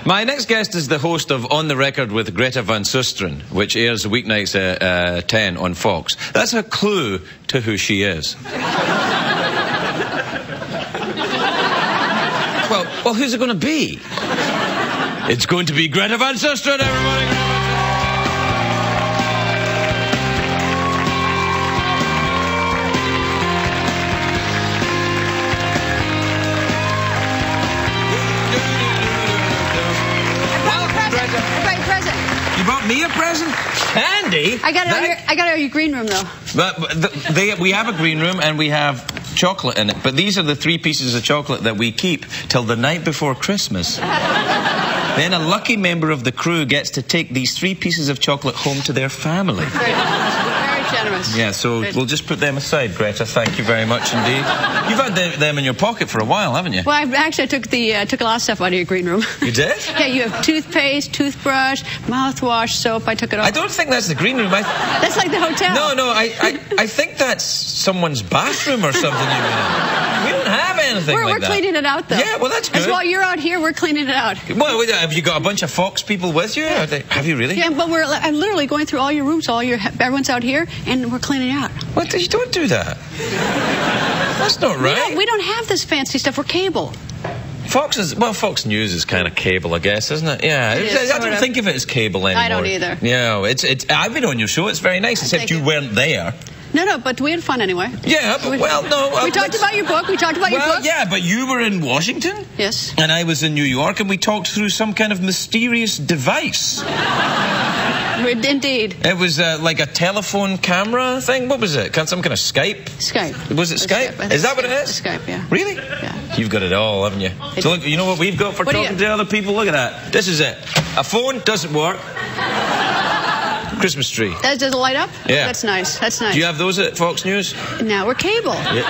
My next guest is the host of On the Record with Greta Van Susteren, which airs weeknights at 10 on Fox. That's a clue to who she is. Well, who's it going to be? It's going to be Greta Van Susteren, everybody! You bought me a present? Candy? I got it out of your green room, though. But we have a green room and we have chocolate in it. But these are the 3 pieces of chocolate that we keep till the night before Christmas. Then a lucky member of the crew gets to take these 3 pieces of chocolate home to their family. Very generous. Yeah, so we'll just put them aside, Greta. Thank you very much indeed. You've had them in your pocket for a while, haven't you? Well, I took a lot of stuff out of your green room. You did? Yeah, you have toothpaste, toothbrush, mouthwash, soap. I took it all. I don't think that's the green room. That's like the hotel. No, I think that's someone's bathroom or something. We don't have anything like that. We're cleaning it out, though. Yeah, well, that's good. As while you're out here, we're cleaning it out. Well, have you got a bunch of Fox people with you? Have you really? Yeah, but I'm literally going through all your rooms, everyone's out here, and we're cleaning out. What? You don't do that. That's not right. We don't have this fancy stuff. We're cable. Fox News is kind of cable, I guess, isn't it? Yeah, I don't think of it as cable anymore. I don't either. Yeah, I've been on your show. It's very nice, except you weren't there. No, but we had fun anyway. Yeah, but we talked about your book. Yeah, but you were in Washington. Yes. And I was in New York, and we talked through some kind of mysterious device. Indeed. It was like a telephone camera thing. What was it? Some kind of Skype? Skype. Was it Skype? Is that what it is? Skype, yeah. Really? Yeah. You've got it all, haven't you? So look, you know what we've got for talking to other people? Look at that. This is it. A phone doesn't work. Christmas tree. Does it light up? Yeah. That's nice. That's nice. Do you have those at Fox News? Now we're cable. Yeah.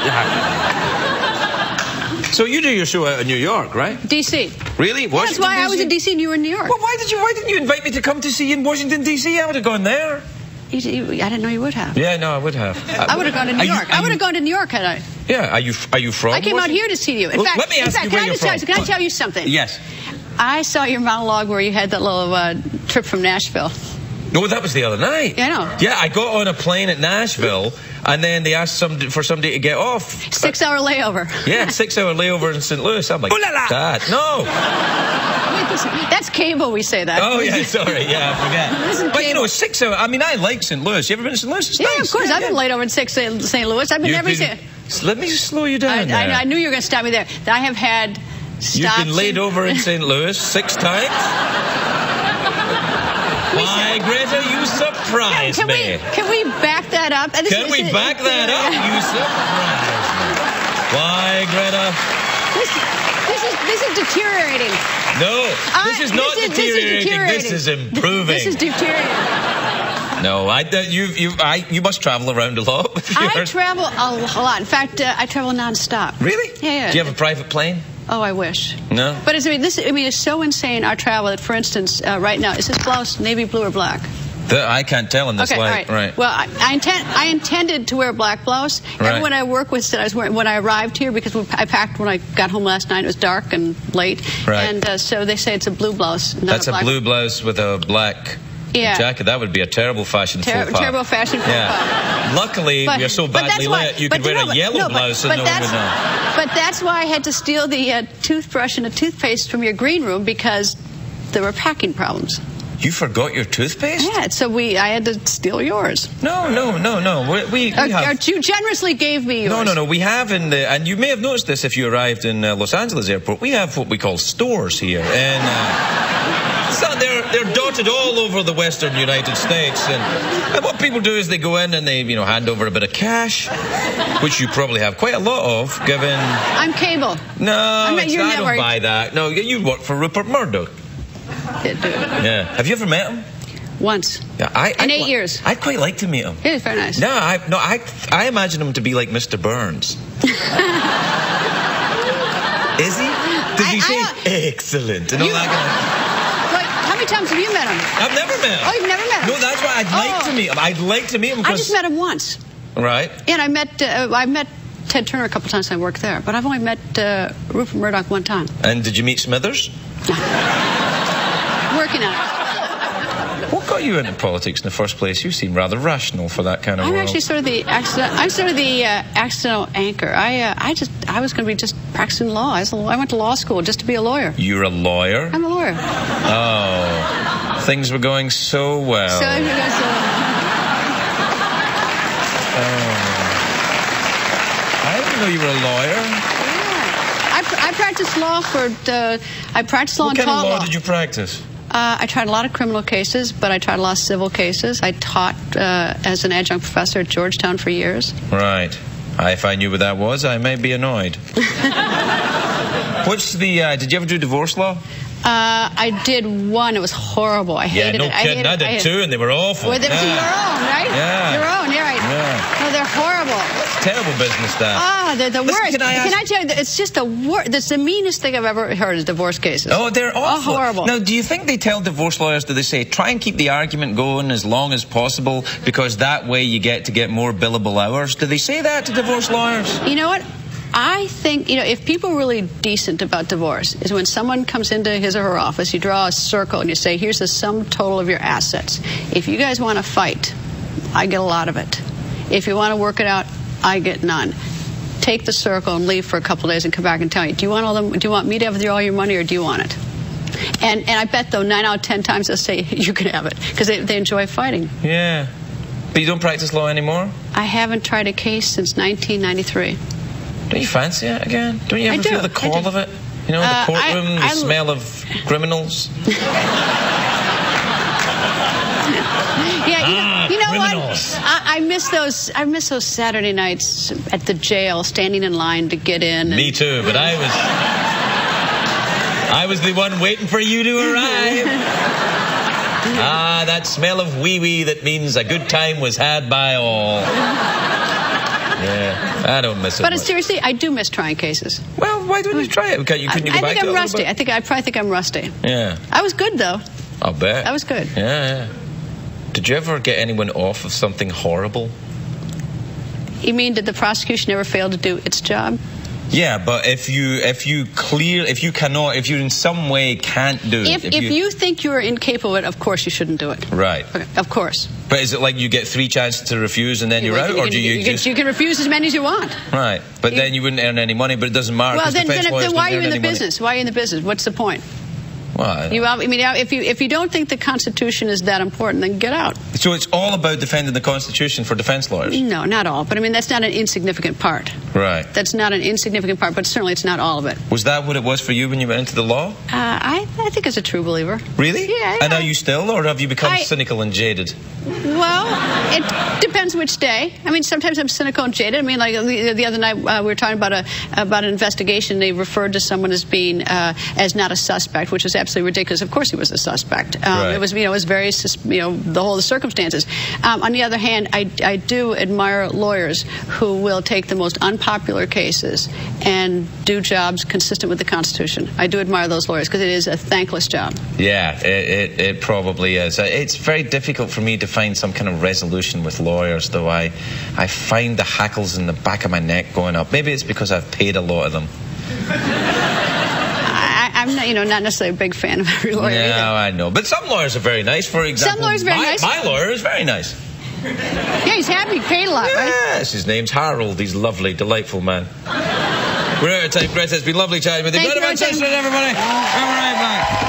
So you do your show out in New York, right? D.C. Really? Washington, That's why I was in D.C. and you were in New York. Well, why didn't you invite me to come to see you in Washington, D.C.? I would have gone there. I didn't know you would have. Yeah, no, I would have. I would have gone to New York. I would have gone to New York, had I. Yeah, are you from I came out here to see you. In fact, let me ask you where you're from. Can I tell you something? Yes. I saw your monologue where you had that little trip from Nashville. No, that was the other night. Yeah, I know. Yeah, I got on a plane at Nashville, and then they asked for somebody to get off. 6-hour layover. Yeah, 6-hour layover in St. Louis. I'm like, ooh la la! Dad, no! That's cable, we say that. Oh, yeah, sorry. Yeah, I forget. But, you know, 6 hours. I mean, I like St. Louis. You ever been to St. Louis? It's nice. Of course. I've been laid over in St. Louis. I've been every day. Let me slow you down there. I knew you were going to stop me there. I have had stops. You've been laid over in St. Louis 6 times? Why, Greta, you surprise me. Can we back that up? Can we back that up? You surprise me. Why, Greta? This is deteriorating. No, this is not deteriorating. This is improving. This is deteriorating. No, you must travel around a lot. I travel a lot. In fact, I travel nonstop. Really? Yeah. Do you have a private plane? Oh, I wish. No. But it's so insane, our travel, that, for instance, right now, is this blouse navy blue or black? I can't tell in this light. Right. Well, I intended to wear a black blouse. Right. Everyone I work with said I was wearing when I arrived here, because I packed when I got home last night. It was dark and late. Right. And so they say it's a blue blouse. That's a blue blouse with a black jacket. That would be a terrible fashion faux pas. Terrible fashion faux pas. Luckily, we are so badly lit, you could wear a yellow blouse and no one would know. But that's why I had to steal the toothbrush and the toothpaste from your green room, because there were packing problems. You forgot your toothpaste? Yeah, so I had to steal yours. No. We have... You generously gave me yours. No. We have and you may have noticed this if you arrived in Los Angeles airport, we have what we call stores here. And so they're dotted all over the western United States. And what people do is they go in and they, hand over a bit of cash, which you probably have quite a lot of, given... I'm cable. No, I don't buy that. No, you work for Rupert Murdoch. Yeah. Have you ever met him? Once. Yeah, in 8 years. I'd quite like to meet him. He was very nice. No, I imagine him to be like Mr. Burns. Is he? Does he say excellent and all that kind of... How many times have you met him? I've never met him. Oh, you've never met him? No, that's why I'd like to meet him. I'd like to meet him. I just met him once. Right. And I met Ted Turner a couple times. I worked there, but I've only met Rupert Murdoch one time. And did you meet Smithers? Working on it. What got you into politics in the first place? You seem rather rational for that kind of I'm world. actually sort of the accidental anchor. I was going to be just practicing law. I went to law school just to be a lawyer. You're a lawyer? I'm a lawyer. Oh, things were going so well. So I didn't know you were a lawyer. Yeah. I practiced law What kind of law did you practice? I tried a lot of criminal cases, but I tried a lot of civil cases. I taught as an adjunct professor at Georgetown for years. Right. If I knew what that was, I may be annoyed. What's the, did you ever do divorce law? I did one. It was horrible. I hated it. Yeah, no kidding. I did two, and they were awful. Well, your own, right? Yeah. Your own, yeah, right. Yeah. No, they're horrible. It's terrible business, that. They're the worst. Can I tell you, it's just the worst. That's the meanest thing I've ever heard is divorce cases. Oh, they're awful. Oh, horrible. Now, do you think they tell divorce lawyers, do they say, try and keep the argument going as long as possible because that way you get more billable hours? Do they say that to divorce lawyers? You know what? I think, if people are really decent about divorce is when someone comes into his or her office, you draw a circle and you say, here's the sum total of your assets. If you guys want to fight, I get a lot of it. If you want to work it out, I get none. Take the circle and leave for a couple of days and come back and tell you, do you want me to have all your money or do you want it? And I bet, though, 9 out of 10 times they'll say, you can have it, because they enjoy fighting. Yeah. But you don't practice law anymore? I haven't tried a case since 1993. Don't you fancy it again? Don't you ever feel the call of it? You know, the courtroom, the smell of criminals? Yeah, you know criminals. what? I miss those Saturday nights at the jail, standing in line to get in. Me too, but I was the one waiting for you to arrive. That smell of wee-wee that means a good time was had by all. Yeah, I don't miss it. But seriously, I do miss trying cases. Well, why don't you try it? Couldn't you go back to it? I think I'm rusty. I probably think I'm rusty. Yeah. I was good, though. I'll bet. I was good. Yeah. Did you ever get anyone off of something horrible? You mean, did the prosecution ever fail to do its job? Yeah, but if you in some way can't do it. If you think you are incapable of it, of course you shouldn't do it. Right. Okay, of course. But is it like you get 3 chances to refuse and then you're out, or do you just... You can refuse as many as you want. Right. But then you wouldn't earn any money, but it doesn't matter. Well, then why are you in the business? Why are you in the business? What's the point? Well, if you don't think the Constitution is that important, then get out. So it's all about defending the Constitution for defense lawyers? No, not all. But that's not an insignificant part. Right. That's not an insignificant part, but certainly it's not all of it. Was that what it was for you when you went into the law? I think as a true believer. Really? Yeah. And are you still, or have you become cynical and jaded? Well, it depends which day. Sometimes I'm cynical and jaded. Like the other night, we were talking about an investigation. They referred to someone as being as not a suspect, which was absolutely ridiculous. Of course, he was a suspect. Right. It was very the circumstances. On the other hand, I do admire lawyers who will take the most unpopular cases and do jobs consistent with the Constitution. I do admire those lawyers because it is a thankless job. Yeah, it probably is. It's very difficult for me to find some kind of resolution with lawyers, though. I find the hackles in the back of my neck going up. Maybe it's because I've paid a lot of them. I'm not necessarily a big fan of every lawyer either. No, I know. But some lawyers are very nice. For example, some lawyers are very nice. My lawyer is very nice. Yeah, he's happy, paid a lot, right? Yes, his name's Harold. He's lovely, delightful man. We're out of time, Greta. It's been lovely chatting with you. Thank you, Greta Van Susteren, everybody. We're right back.